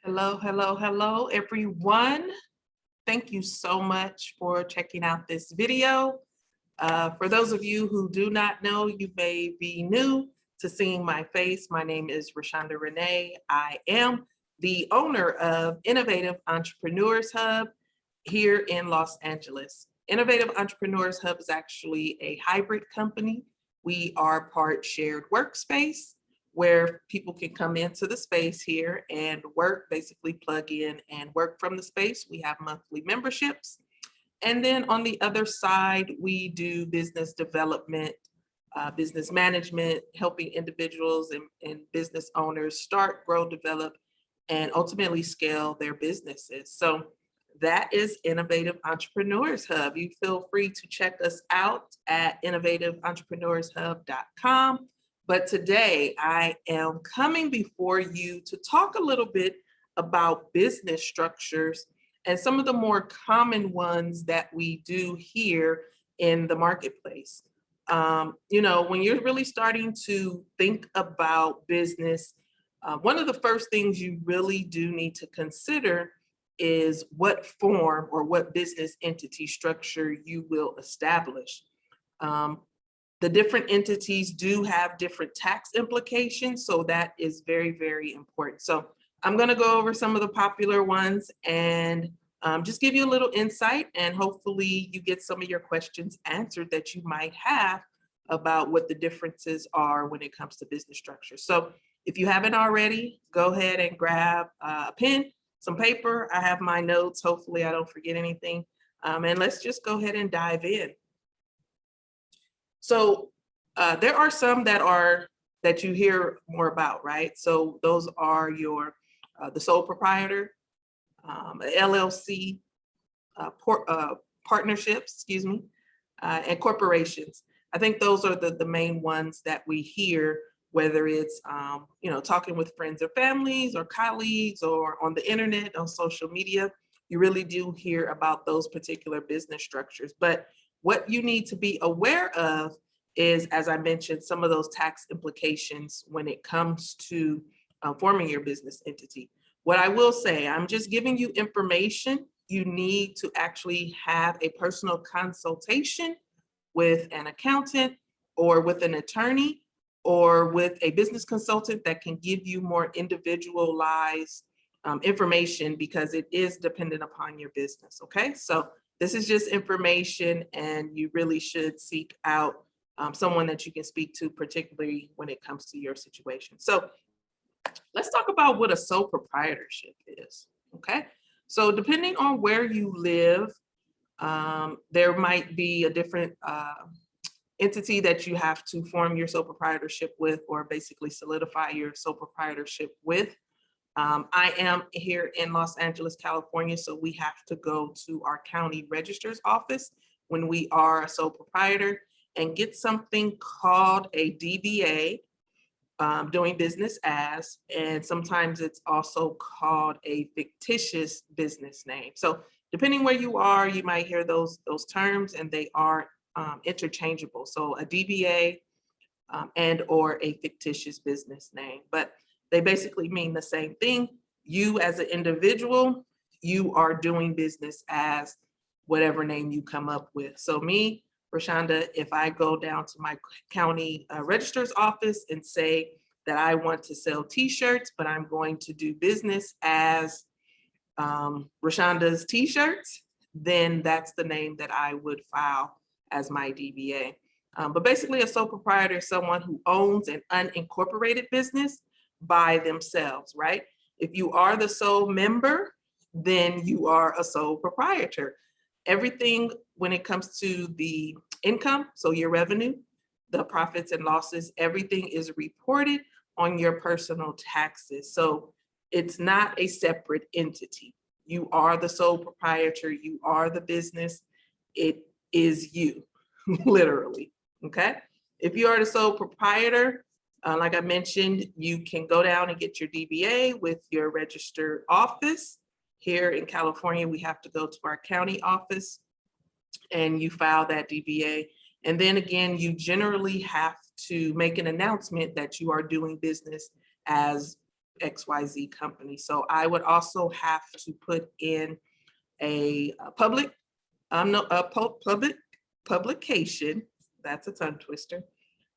Hello, hello, hello, everyone. Thank you so much for checking out this video. For those of you who do not know, you may be new to seeing my face. My name is Rashunda Rene. I am the owner of Innovative Entrepreneurs Hub here in Los Angeles. Innovative Entrepreneurs Hub is actually a hybrid company. We are part shared workspace where people can come into the space here and work, basically plug in and work from the space. We have monthly memberships. And then on the other side, we do business development, business management, helping individuals and business owners start, grow, develop, and ultimately scale their businesses. So that is Innovative Entrepreneurs Hub. You feel free to check us out at innovativeentrepreneursHub.com. But today I am coming before you to talk a little bit about business structures and some of the more common ones that we do here in the marketplace. When you're really starting to think about business, one of the first things you really do need to consider is what form or what business entity structure you will establish. The different entities do have different tax implications, so that is very, very important. So I'm going to go over some of the popular ones and just give you a little insight, and hopefully you get some of your questions answered that you might have about what the differences are when it comes to business structure. So if you haven't already, go ahead and grab a pen, some paper. I have my notes. Hopefully I don't forget anything. And let's just go ahead and dive in. So there are some that you hear more about, right? So those are your the sole proprietor, LLC, partnerships, excuse me, and corporations. I think those are the main ones that we hear, whether it's talking with friends or families or colleagues or on the internet, on social media. You really do hear about those particular business structures. But what you need to be aware of is, as I mentioned, some of those tax implications when it comes to forming your business entity. What I will say, I'm just giving you information. You need to actually have a personal consultation with an accountant or with an attorney or with a business consultant that can give you more individualized information, because it is dependent upon your business, okay? So this is just information, and you really should seek out someone that you can speak to, particularly when it comes to your situation. So let's talk about what a sole proprietorship is, okay? So depending on where you live, there might be a different entity that you have to form your sole proprietorship with, or basically solidify your sole proprietorship with. I am here in Los Angeles, California, so we have to go to our county registrar's office when we are a sole proprietor and get something called a DBA, doing business as, and sometimes it's also called a fictitious business name. So depending where you are, you might hear those terms, and they are interchangeable. So a DBA and or a fictitious business name, but they basically mean the same thing. You as an individual, you are doing business as whatever name you come up with. So me, Rashunda, if I go down to my county registrar's office and say that I want to sell t-shirts, but I'm going to do business as Rashunda's t-shirts, then that's the name that I would file as my DBA. But basically a sole proprietor is someone who owns an unincorporated business by themselves, right? If you are the sole member, then you are a sole proprietor. Everything when it comes to the income, so your revenue, the profits and losses, everything is reported on your personal taxes. So it's not a separate entity. You are the sole proprietor, you are the business, it is you, literally, okay? If you are the sole proprietor, like I mentioned, you can go down and get your DBA with your registered office. Here in California, we have to go to our county office and you file that DBA. And then again, you generally have to make an announcement that you are doing business as XYZ company. So I would also have to put in a public publication, that's a tongue twister,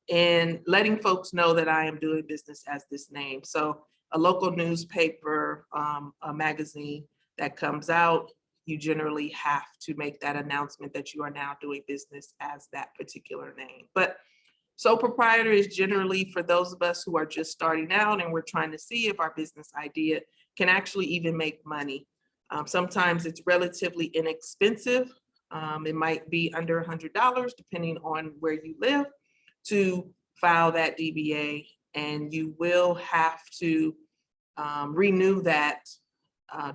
and letting folks know that I am doing business as this name. So a local newspaper, a magazine that comes out, you generally have to make that announcement that you are now doing business as that particular name. But sole proprietor is generally for those of us who are just starting out and we're trying to see if our business idea can actually even make money. Sometimes it's relatively inexpensive. It might be under $100 depending on where you live to file that DBA, and you will have to renew that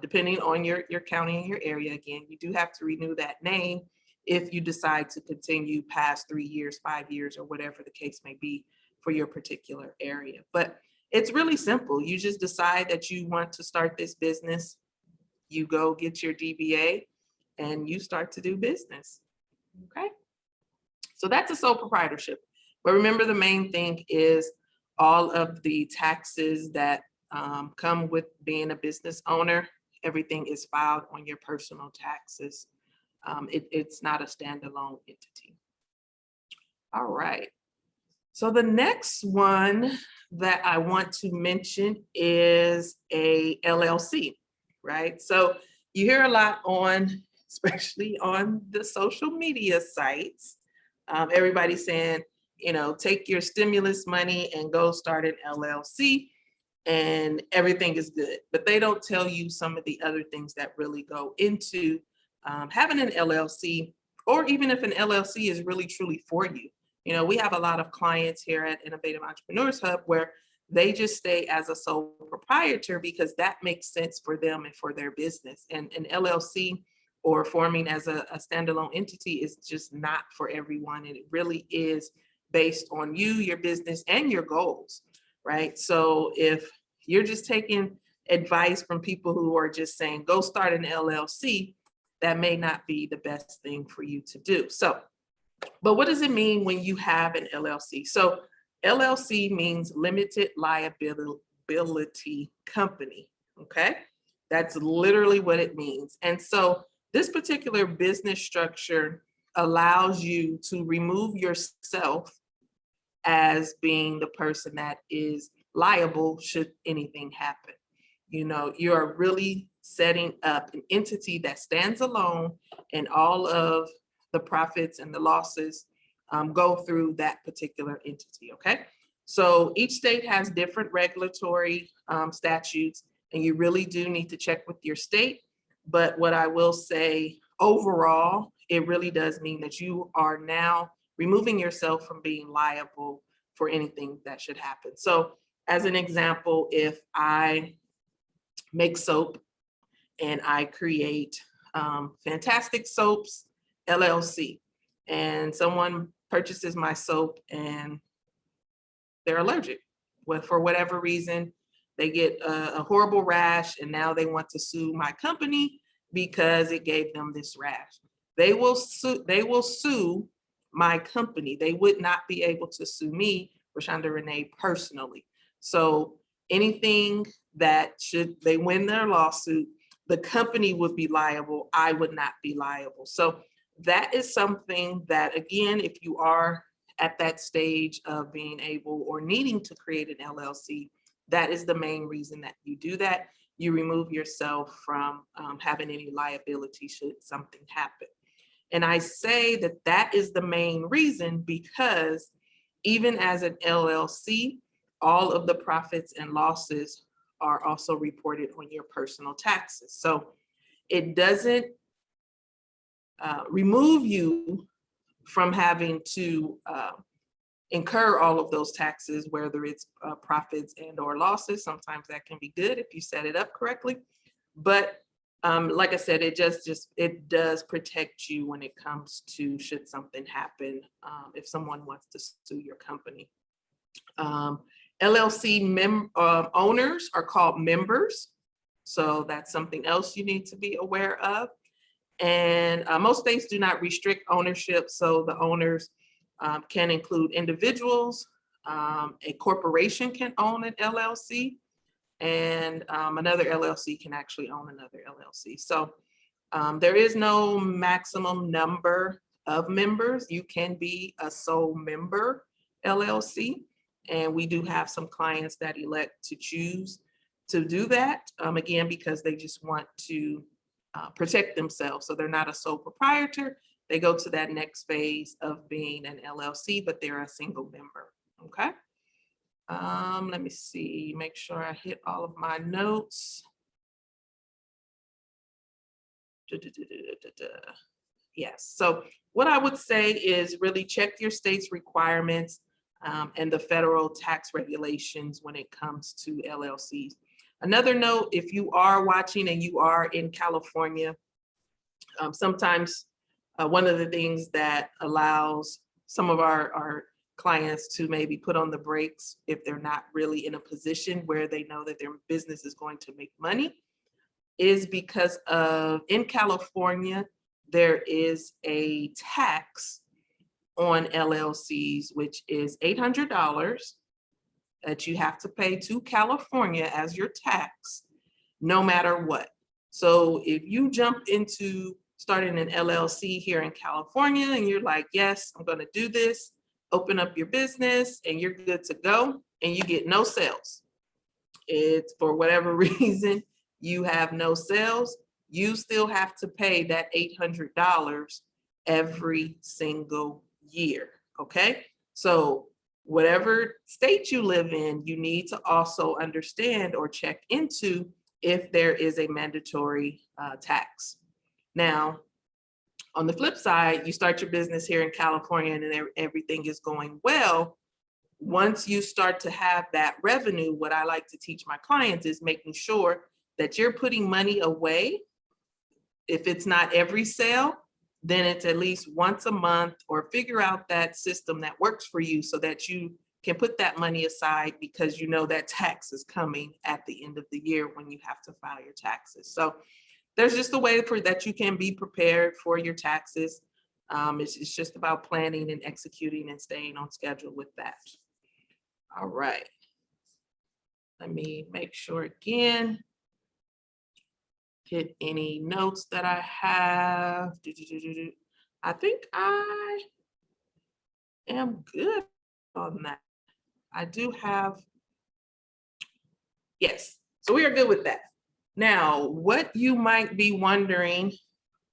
depending on your county and your area. Again, you do have to renew that name if you decide to continue past 3 years, 5 years, or whatever the case may be for your particular area. But it's really simple. You just decide that you want to start this business. You go get your DBA and you start to do business. Okay. So that's a sole proprietorship. But remember, the main thing is all of the taxes that come with being a business owner. Everything is filed on your personal taxes. It's not a standalone entity. All right. So the next one that I want to mention is a LLC, right? So you hear a lot on, especially on the social media sites, everybody saying, you know, take your stimulus money and go start an LLC and everything is good. But they don't tell you some of the other things that really go into having an LLC, or even if an LLC is really truly for you. You know, we have a lot of clients here at Innovative Entrepreneurs Hub where they just stay as a sole proprietor because that makes sense for them and for their business. And an LLC or forming as a standalone entity is just not for everyone. And it really is based on you, your business, and your goals, right? So if you're just taking advice from people who are just saying, go start an LLC, that may not be the best thing for you to do. So, but what does it mean when you have an LLC? So LLC means limited liability company, okay? That's literally what it means. And so this particular business structure allows you to remove yourself as being the person that is liable should anything happen. You know, you are really setting up an entity that stands alone, and all of the profits and the losses go through that particular entity, okay? So each state has different regulatory statutes, and you really do need to check with your state. But what I will say overall, it really does mean that you are now removing yourself from being liable for anything that should happen. So as an example, if I make soap and I create Fantastic Soaps LLC, and someone purchases my soap and they're allergic, well, for whatever reason, they get a horrible rash, and now they want to sue my company because it gave them this rash. They will sue my company. They would not be able to sue me, Rashunda Rene, personally. So anything that should they win their lawsuit, the company would be liable. I would not be liable. So that is something that, again, if you are at that stage of being able or needing to create an LLC, that is the main reason that you do that. You remove yourself from having any liability should something happen. And I say that that is the main reason because even as an LLC, all of the profits and losses are also reported on your personal taxes. So it doesn't remove you from having to incur all of those taxes, whether it's profits and or losses. Sometimes that can be good if you set it up correctly. But like I said, it does protect you when it comes to should something happen if someone wants to sue your company. LLC owners are called members. So that's something else you need to be aware of. And most states do not restrict ownership. So the owners can include individuals. A corporation can own an LLC. and another LLC can actually own another LLC. So there is no maximum number of members. You can be a sole member LLC, and we do have some clients that elect to choose to do that, again, because they just want to protect themselves. So they're not a sole proprietor. They go to that next phase of being an LLC, but they're a single member, okay? Let me see, make sure I hit all of my notes. Yes, so what I would say is really check your state's requirements and the federal tax regulations when it comes to LLCs. Another note, if you are watching and you are in California, sometimes one of the things that allows some of our clients to maybe put on the brakes if they're not really in a position where they know that their business is going to make money is because of, in California, there is a tax on LLCs, which is $800 that you have to pay to California as your tax, no matter what. So if you jump into starting an LLC here in California and you're like, yes, I'm gonna do this, open up your business and you're good to go, and you get no sales. It's for whatever reason, you have no sales, you still have to pay that $800 every single year, okay? So whatever state you live in, you need to also understand or check into if there is a mandatory tax. Now, on the flip side, you start your business here in California and everything is going well. Once you start to have that revenue, what I like to teach my clients is making sure that you're putting money away. If it's not every sale, then it's at least once a month, or figure out that system that works for you so that you can put that money aside, because you know that tax is coming at the end of the year when you have to file your taxes. So there's just a way for that you can be prepared for your taxes. It's just about planning and executing and staying on schedule with that. All right. Let me make sure again. Hit any notes that I have. I think I am good on that. I do have, yes, so we are good with that. Now, what you might be wondering,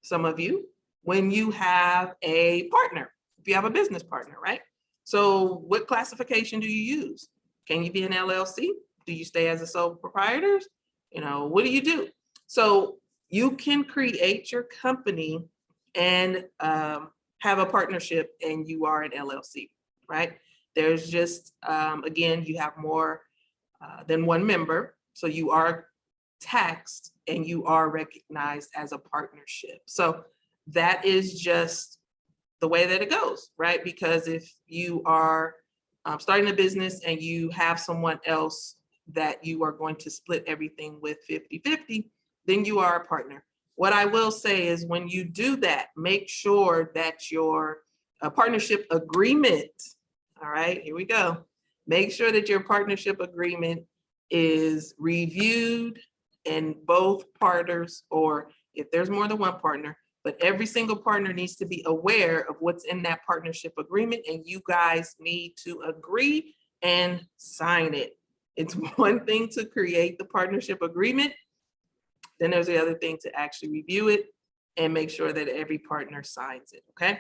some of you, when you have a partner, if you have a business partner, right? So what classification do you use? Can you be an LLC? Do you stay as a sole proprietor? You know, what do you do? So you can create your company and have a partnership and you are an LLC, right? There's just, again, you have more than one member. So you are taxed and you are recognized as a partnership. So that is just the way that it goes, right? Because if you are starting a business and you have someone else that you are going to split everything with 50-50, then you are a partner. What I will say is when you do that, make sure that your partnership agreement, all right, here we go. Make sure that your partnership agreement is reviewed and both partners, or if there's more than one partner, but every single partner needs to be aware of what's in that partnership agreement, and you guys need to agree and sign it. It's one thing to create the partnership agreement, then there's the other thing to actually review it and make sure that every partner signs it, okay?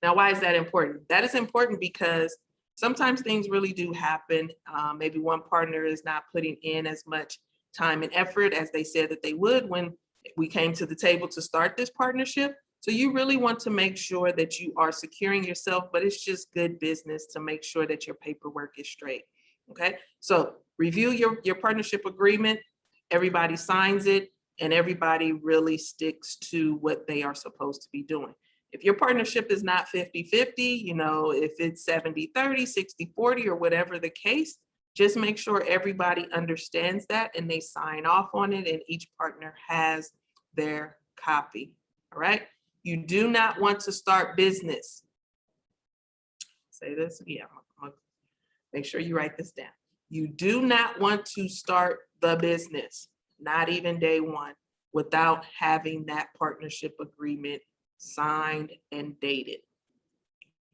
Now, why is that important? That is important because sometimes things really do happen. Maybe one partner is not putting in as much time and effort as they said that they would when we came to the table to start this partnership. So you really want to make sure that you are securing yourself, but it's just good business to make sure that your paperwork is straight, okay? So review your partnership agreement, everybody signs it, and everybody really sticks to what they are supposed to be doing. If your partnership is not 50-50, you know, if it's 70-30, 60-40, or whatever the case, just make sure everybody understands that and they sign off on it, and each partner has their copy, all right? You do not want to start business. Say this, yeah, I'm gonna make sure you write this down. You do not want to start the business, not even day one, without having that partnership agreement signed and dated.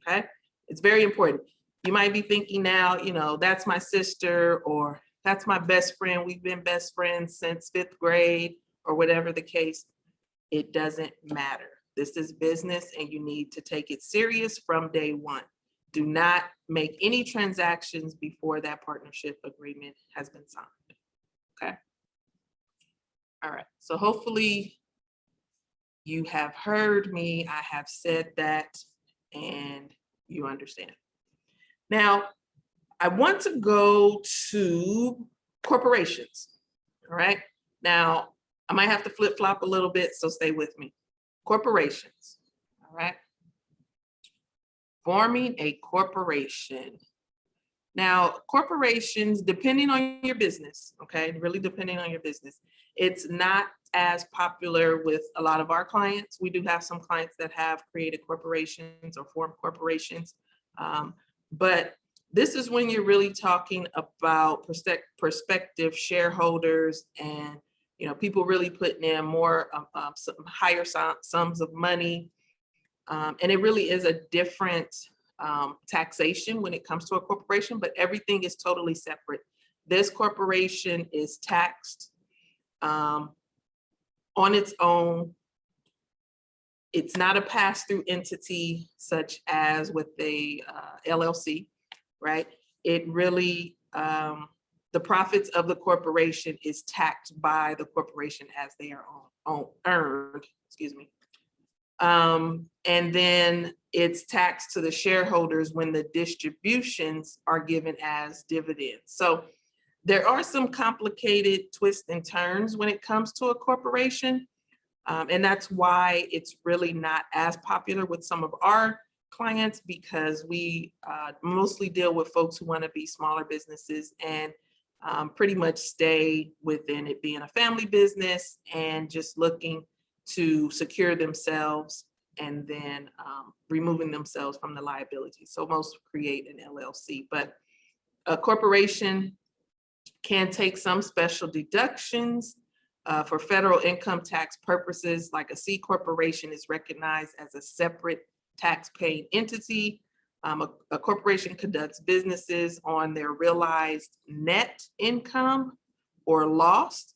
Okay, it's very important. You might be thinking now, you know, that's my sister, or that's my best friend. We've been best friends since 5th grade, or whatever the case. It doesn't matter. This is business and you need to take it serious from day one. Do not make any transactions before that partnership agreement has been signed. Okay. All right. So hopefully you have heard me. I have said that and you understand. Now, I want to go to corporations. All right. Now, I might have to flip flop a little bit, so stay with me. Corporations. All right. Forming a corporation. Now, corporations, depending on your business, okay, really depending on your business, it's not as popular with a lot of our clients. We do have some clients that have created corporations or formed corporations, but this is when you're really talking about prospective shareholders and, you know, people really putting in more some higher sums of money, and it really is a different taxation when it comes to a corporation, but everything is totally separate. This corporation is taxed on its own. It's not a pass-through entity such as with a LLC, right? It really, the profits of the corporation is taxed by the corporation as they are earned, excuse me. And then it's taxed to the shareholders when the distributions are given as dividends. So there are some complicated twists and turns when it comes to a corporation. And that's why it's really not as popular with some of our clients, because we mostly deal with folks who want to be smaller businesses and pretty much stay within it being a family business and just looking to secure themselves and then removing themselves from the liability. So most create an LLC, but a corporation can take some special deductions for federal income tax purposes. Like a C corporation is recognized as a separate tax-paying entity. A corporation conducts businesses on their realized net income or loss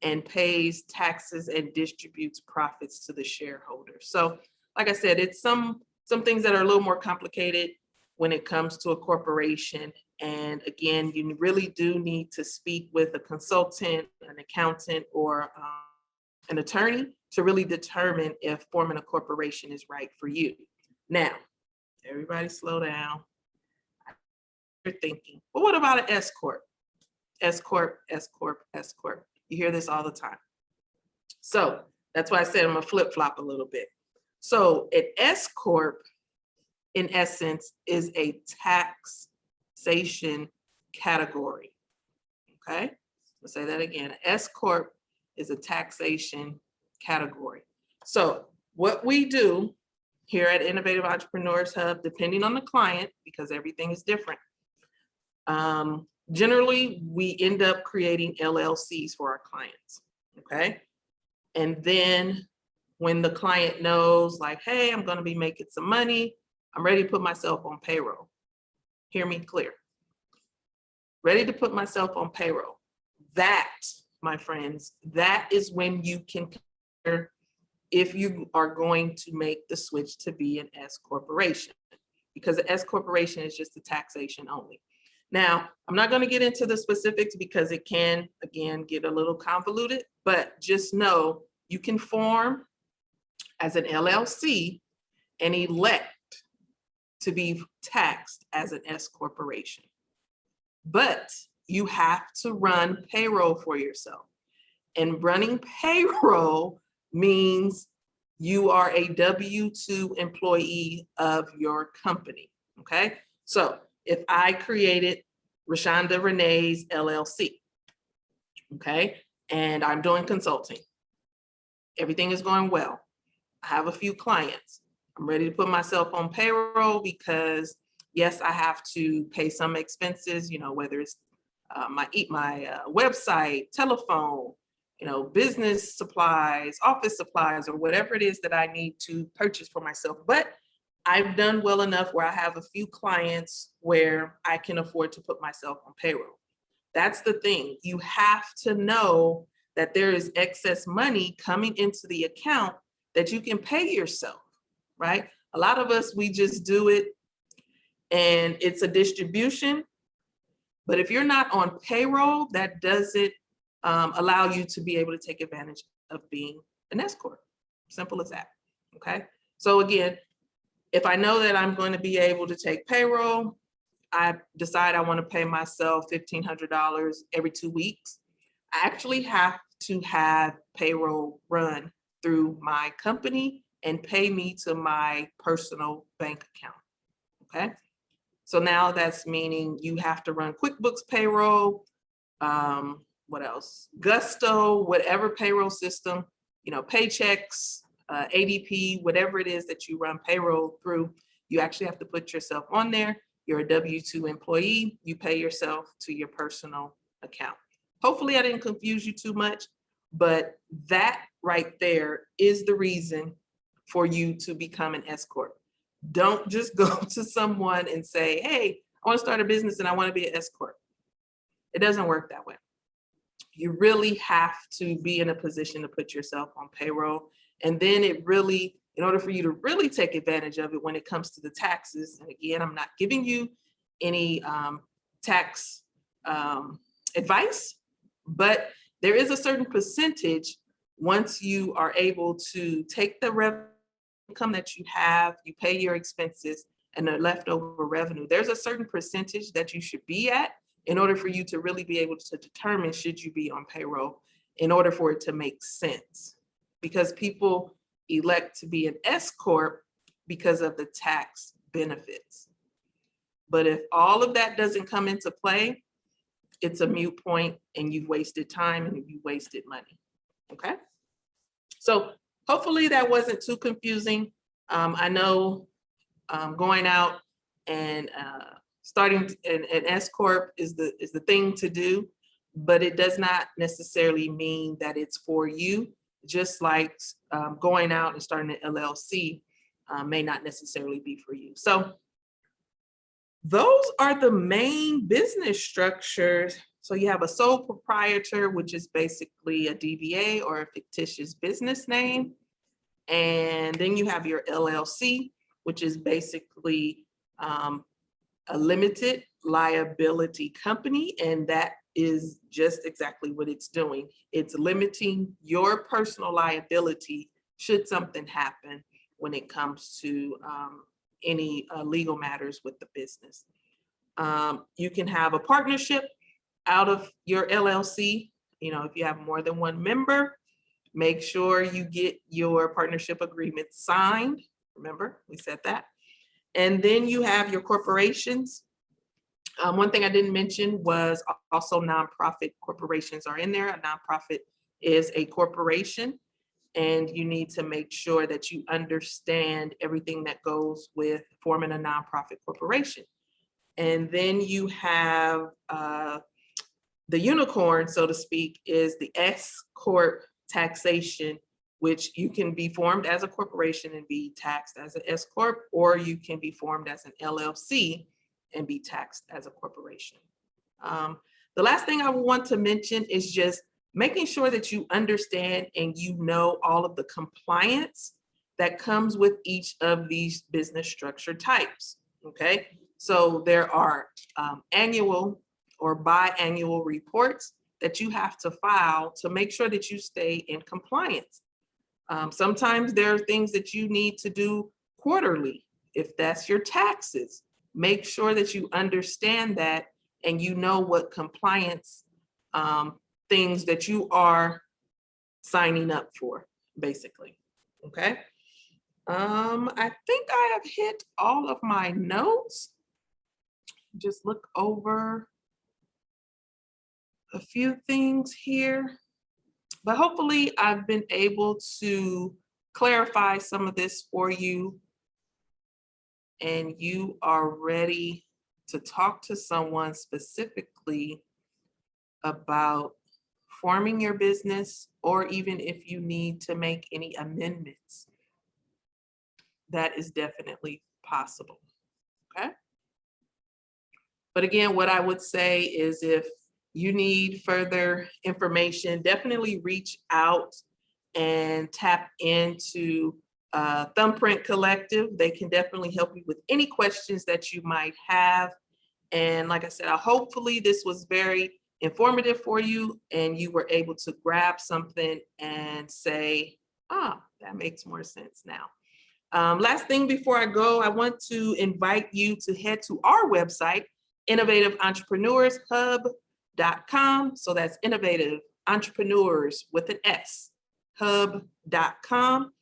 and pays taxes and distributes profits to the shareholders. So like I said, it's some things that are a little more complicated when it comes to a corporation. And again, you really do need to speak with a consultant, an accountant, or an attorney to really determine if forming a corporation is right for you. Now, everybody slow down. You're thinking, well, what about an S Corp? S Corp, S Corp, S Corp. You hear this all the time. So that's why I said I'm gonna flip flop a little bit. So an S Corp, in essence, is a taxation category. Okay, let's say that again. An S Corp is a taxation category. So what we do here at Innovative Entrepreneurs Hub, depending on the client, because everything is different, generally, we end up creating LLCs for our clients, okay? And then when the client knows, like, hey, I'm gonna be making some money, I'm ready to put myself on payroll. Hear me clear. Ready to put myself on payroll. That, my friends, that is when you can consider if you are going to make the switch to be an S corporation, because the S corporation is just a taxation only. Now, I'm not going to get into the specifics because it can, again, get a little convoluted, but just know you can form as an LLC and elect to be taxed as an S corporation. But you have to run payroll for yourself. And running payroll means you are a W-2 employee of your company, okay? So if I created Rashunda Rene's LLC, okay, and I'm doing consulting, everything is going well. I have a few clients. I'm ready to put myself on payroll because yes, I have to pay some expenses, you know, whether it's my website, telephone, business supplies, office supplies, or whatever it is that I need to purchase for myself. But I've done well enough where I have a few clients where I can afford to put myself on payroll. That's the thing. You have to know that there is excess money coming into the account that you can pay yourself, right? A lot of us, we just do it and it's a distribution. But if you're not on payroll, that doesn't allow you to be able to take advantage of being an S Corp. Simple as that, okay? So again, if I know that I'm going to be able to take payroll, I decide I want to pay myself $1,500 every 2 weeks. I actually have to have payroll run through my company and pay me to my personal bank account, okay? So now that's meaning you have to run QuickBooks payroll, what else? Gusto, whatever payroll system, Paychex, ADP, whatever it is that you run payroll through, you actually have to put yourself on there. You're a W-2 employee, you pay yourself to your personal account. Hopefully I didn't confuse you too much, but that right there is the reason for you to become an S Corp. Don't just go to someone and say, hey, I want to start a business and I want to be an S Corp. It doesn't work that way. You really have to be in a position to put yourself on payroll. And then it really, in order for you to really take advantage of it when it comes to the taxes, and again, I'm not giving you any tax advice, but there is a certain percentage once you are able to take the revenue income that you have, you pay your expenses, and the leftover revenue, there's a certain percentage that you should be at in order for you to really be able to determine should you be on payroll in order for it to make sense. Because people elect to be an S Corp because of the tax benefits. But if all of that doesn't come into play, it's a moot point and you've wasted time and you've wasted money, okay? So hopefully that wasn't too confusing. I know going out and starting an S Corp is the thing to do, but it does not necessarily mean that it's for you. Just like going out and starting an LLC may not necessarily be for you. So those are the main business structures. So you have a sole proprietor, which is basically a DBA or a fictitious business name. And then you have your LLC, which is basically a limited liability company. And that is just exactly what it's doing. It's limiting your personal liability should something happen when it comes to any legal matters with the business. You can have a partnership out of your LLC. If you have more than one member, make sure you get your partnership agreement signed. Remember, we said that. And then you have your corporations. One thing I didn't mention was also nonprofit corporations are in there. A nonprofit is a corporation, and you need to make sure that you understand everything that goes with forming a nonprofit corporation. And then you have the unicorn, so to speak, is the S Corp taxation, which you can be formed as a corporation and be taxed as an S Corp, or you can be formed as an LLC and be taxed as a corporation. The last thing I want to mention is just making sure that you understand and you know all of the compliance that comes with each of these business structure types, okay? So there are annual or biannual reports that you have to file to make sure that you stay in compliance. Sometimes there are things that you need to do quarterly. If that's your taxes, make sure that you understand that and you know what compliance things that you are signing up for, basically, okay? I think I have hit all of my notes. Just look over a few things here, but hopefully I've been able to clarify some of this for you and you are ready to talk to someone specifically about forming your business, or even if you need to make any amendments, that is definitely possible, okay? But again, what I would say is if you need further information, definitely reach out and tap into Thumbprint Collective. They can definitely help you with any questions that you might have. And like I said, hopefully this was very informative for you and you were able to grab something and say, ah, that makes more sense now. Last thing before I go, I want to invite you to head to our website, InnovativeEntrepreneursHub.com. So that's Innovative Entrepreneurs with an S, hub.com.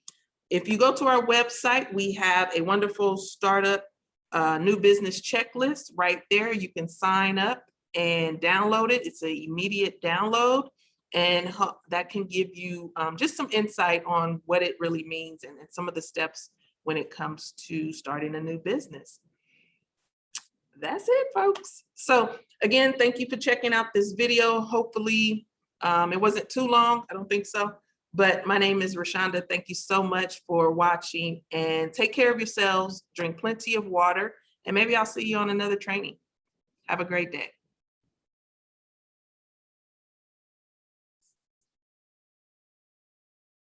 If you go to our website, we have a wonderful startup new business checklist right there. You can sign up and download it. It's an immediate download, and that can give you just some insight on what it really means and some of the steps when it comes to starting a new business. That's it, folks. So again, thank you for checking out this video. Hopefully it wasn't too long. I don't think so. But my name is Rashunda. Thank you so much for watching, and take care of yourselves. Drink plenty of water, and maybe I'll see you on another training. Have a great day.